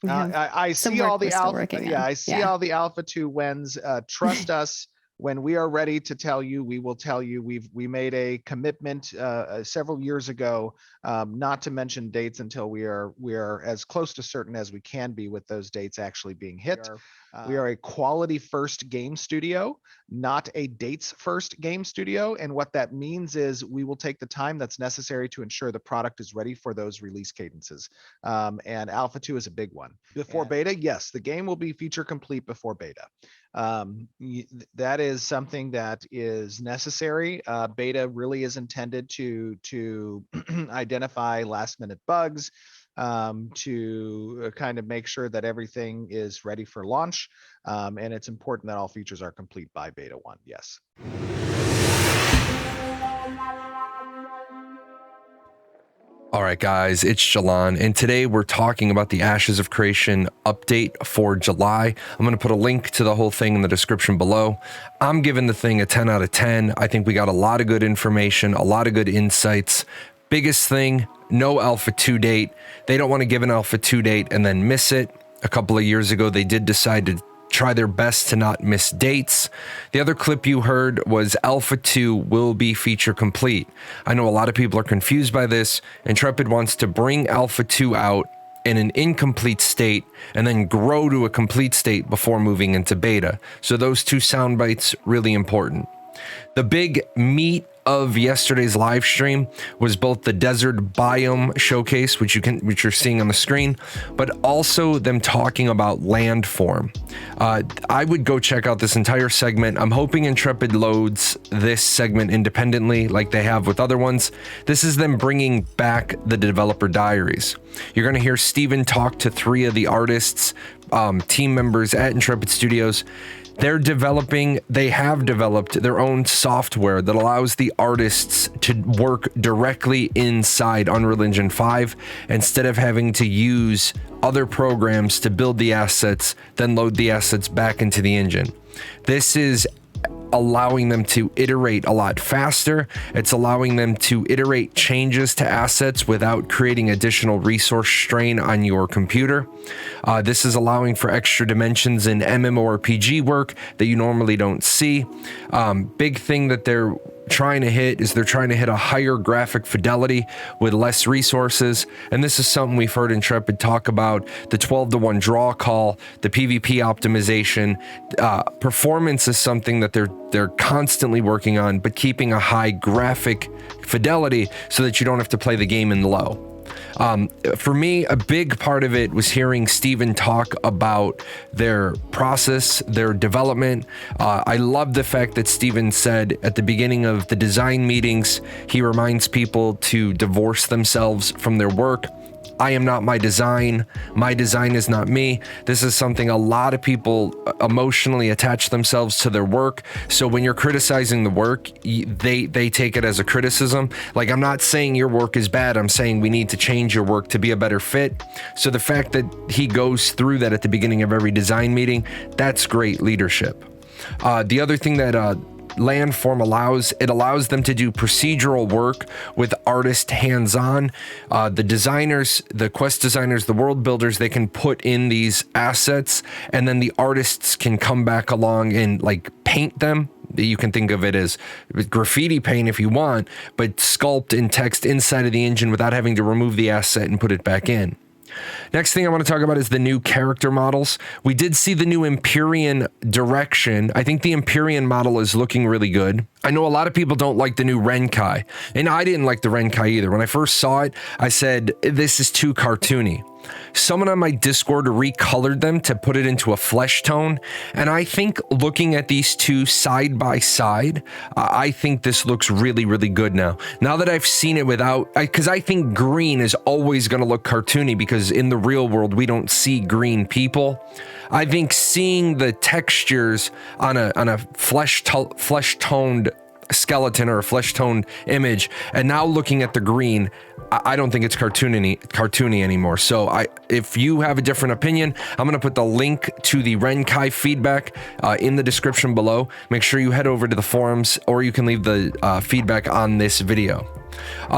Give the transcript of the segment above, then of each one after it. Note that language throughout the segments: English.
I some see work all the we're still alpha. working Yeah, on. I see all the alpha 2 wins. Trust us. When we are ready to tell you, we will tell you. We made a commitment several years ago, not to mention dates until we are as close to certain as we can be with those dates actually being hit. We are a quality first game studio, not a dates first game studio. And what that means is we will take the time that's necessary to ensure the product is ready for those release cadences. And Alpha 2 is a big one. Before beta, yes, the game will be feature complete before beta. That is something that is necessary. Beta really is intended to identify last minute bugs, to kind of make sure that everything is ready for launch. And it's important that all features are complete by beta 1. Yes. All right, guys, it's Jahlon, and today we're talking about the Ashes of Creation update for July. I'm going to put a link to the whole thing in the description below. I'm giving the thing a 10 out of 10. I think we got a lot of good information, a lot of good insights. Biggest thing, no Alpha 2 date. They don't want to give an Alpha 2 date and then miss it. A couple of years ago, they did decide to try their best to not miss dates. The other clip you heard was Alpha 2 will be feature complete. I know a lot of people are confused by this. Intrepid wants to bring Alpha 2 out in an incomplete state and then grow to a complete state before moving into beta. So those two sound bites, really important. The big meat of yesterday's live stream was both the Desert Biome showcase, which you're seeing on the screen, but also them talking about Landform. I would go check out this entire segment. I'm hoping Intrepid loads this segment independently like they have with other ones. This is them bringing back the developer diaries. You're going to hear Steven talk to 3 of the artists, team members at Intrepid Studios. They have developed their own software that allows the artists to work directly inside Unreal Engine 5 instead of having to use other programs to build the assets, then load the assets back into the engine. This is allowing them to iterate a lot faster. It's allowing them to iterate changes to assets without creating additional resource strain on your computer. This is allowing for extra dimensions in MMORPG work that you normally don't see. Big thing that they're trying to hit is they're trying to hit a higher graphic fidelity with less resources, and this is something we've heard Intrepid talk about: the 12-to-1 draw call, the PvP optimization. Performance is something that they're constantly working on, but keeping a high graphic fidelity so that you don't have to play the game in low. For me, a big part of it was hearing Steven talk about their process, their development. I love the fact that Steven said at the beginning of the design meetings, he reminds people to divorce themselves from their work. I am not my design. My design is not me. This is something a lot of people emotionally attach themselves to their work. So when you're criticizing the work, they take it as a criticism. Like, I'm not saying your work is bad. I'm saying we need to change your work to be a better fit. So the fact that he goes through that at the beginning of every design meeting, that's great leadership. The other thing that Landform allows them to do procedural work with artist hands-on. The designers, the quest designers, the world builders, they can put in these assets, and then the artists can come back along and like paint them. You can think of it as graffiti paint if you want, but sculpt in text inside of the engine without having to remove the asset and put it back in. Next thing I want to talk about is the new character models. We did see the new Empyrean direction. I think the Empyrean model is looking really good. I know a lot of people don't like the new Ren'kai, and I didn't like the Ren'kai either. When I first saw it, I said, this is too cartoony. Someone on my Discord recolored them to put it into a flesh tone, and I think looking at these two side by side, I think this looks really, really good now. Now that I've seen it without, because I think green is always going to look cartoony because in the real world we don't see green people. I think seeing the textures on a flesh toned skeleton or a flesh toned image, and now looking at the green, I don't think it's cartoony anymore. So if you have a different opinion, I'm going to put the link to the Ren'kai feedback in the description below. Make sure you head over to the forums, or you can leave the feedback on this video.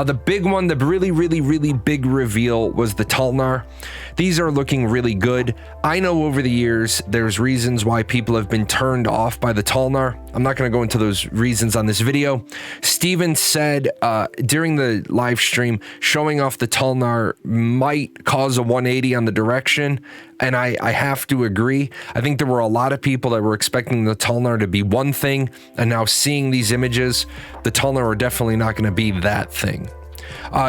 The big one, the really, really, really big reveal was the Tulnar. these are looking really good. I know over the years, there's reasons why people have been turned off by the Tulnar. I'm not going to go into those reasons on this video. Steven said during the live stream, showing off the Tulnar might cause a 180 on the direction. And I have to agree. I think there were a lot of people that were expecting the Tulnar to be one thing, and now seeing these images, the Tulnar are definitely not going to be that thing.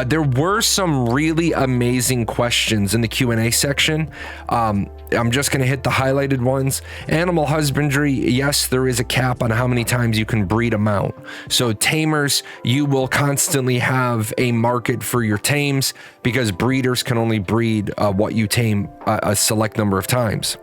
There were some really amazing questions in the Q&A section. I'm just going to hit the highlighted ones. Animal husbandry, yes, there is a cap on how many times you can breed a mount. So tamers, you will constantly have a market for your tames because breeders can only breed what you tame a select number of times.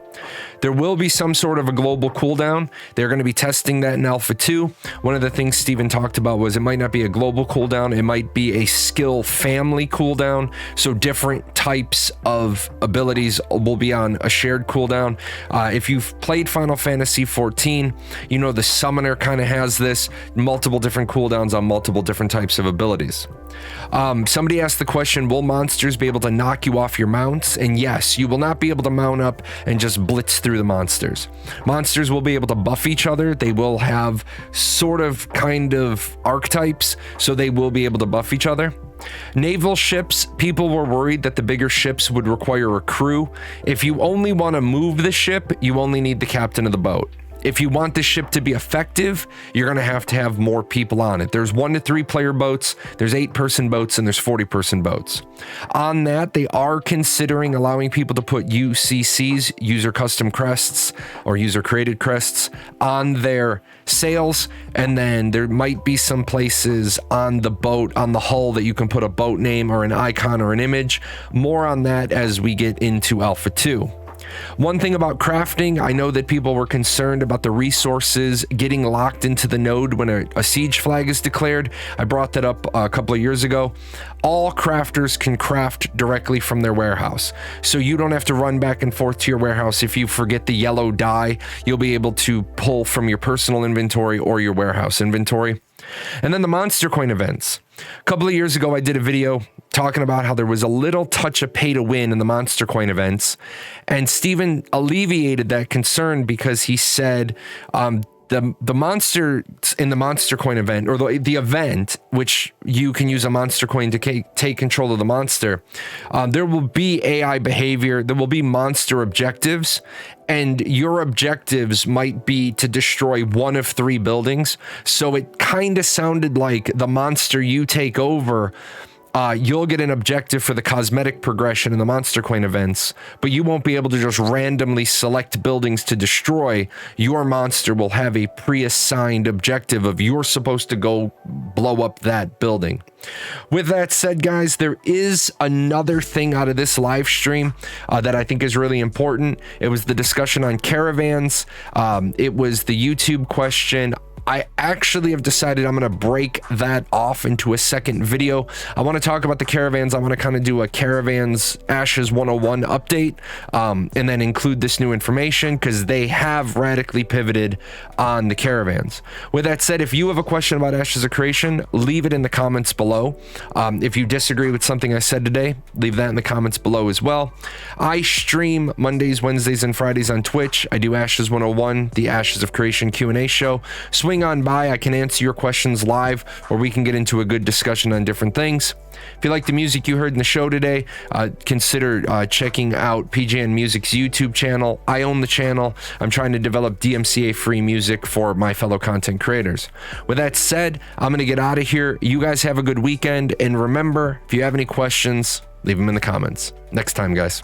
There will be some sort of a global cooldown. They're going to be testing that in Alpha 2. One of the things Steven talked about was it might not be a global cooldown. It might be a skill family cooldown. So different types of abilities will be on a shared cooldown. If you've played Final Fantasy 14, you know the Summoner kind of has this, multiple different cooldowns on multiple different types of abilities. Somebody asked the question, will monsters be able to knock you off your mounts? And yes, you will not be able to mount up and just blitz through the monsters. Monsters will be able to buff each other. They will have sort of kind of archetypes, so they will be able to buff each other. Naval ships, people were worried that the bigger ships would require a crew. If you only want to move the ship, you only need the captain of the boat. If you want the ship to be effective, you're going to have more people on it. There's 1 to 3 player boats, there's 8-person boats, and there's 40-person boats. On that, they are considering allowing people to put UCCs, user custom crests, or user created crests, on their sails. And then there might be some places on the boat, on the hull, that you can put a boat name or an icon or an image. More on that as we get into Alpha 2. One thing about crafting, I know that people were concerned about the resources getting locked into the node when a siege flag is declared. I brought that up a couple of years ago. All crafters can craft directly from their warehouse. So you don't have to run back and forth to your warehouse. If you forget the yellow dye, you'll be able to pull from your personal inventory or your warehouse inventory. And then the monster coin events. A couple of years ago, I did a video talking about how there was a little touch of pay to win in the monster coin events. And Steven alleviated that concern because he said the monster in the monster coin event, or the event, which you can use a monster coin to take control of the monster, there will be AI behavior, there will be monster objectives, and your objectives might be to destroy 1 of 3 buildings. So it kind of sounded like the monster you take over, you'll get an objective for the cosmetic progression in the monster coin events, but you won't be able to just randomly select buildings to destroy. Your monster will have a pre-assigned objective of you're supposed to go blow up that building. With that said, guys, there is another thing out of this live stream that I think is really important. It was the discussion on caravans. It was the YouTube question. I actually have decided I'm going to break that off into a second video. I want to talk about the caravans. I want to kind of do a caravans Ashes 101 update, and then include this new information because they have radically pivoted on the caravans. With that said, if you have a question about Ashes of Creation, leave it in the comments below. If you disagree with something I said today, leave that in the comments below as well. I stream Mondays, Wednesdays, and Fridays on Twitch. I do Ashes 101, the Ashes of Creation Q&A show. Swing on by, I can answer your questions live, or we can get into a good discussion on different things. If you like the music you heard in the show today, consider checking out PJN Music's YouTube channel. I own the channel. I'm trying to develop DMCA free music for my fellow content creators. With that said, I'm going to get out of here. You guys have a good weekend, and remember, if you have any questions, leave them in the comments. Next time, guys.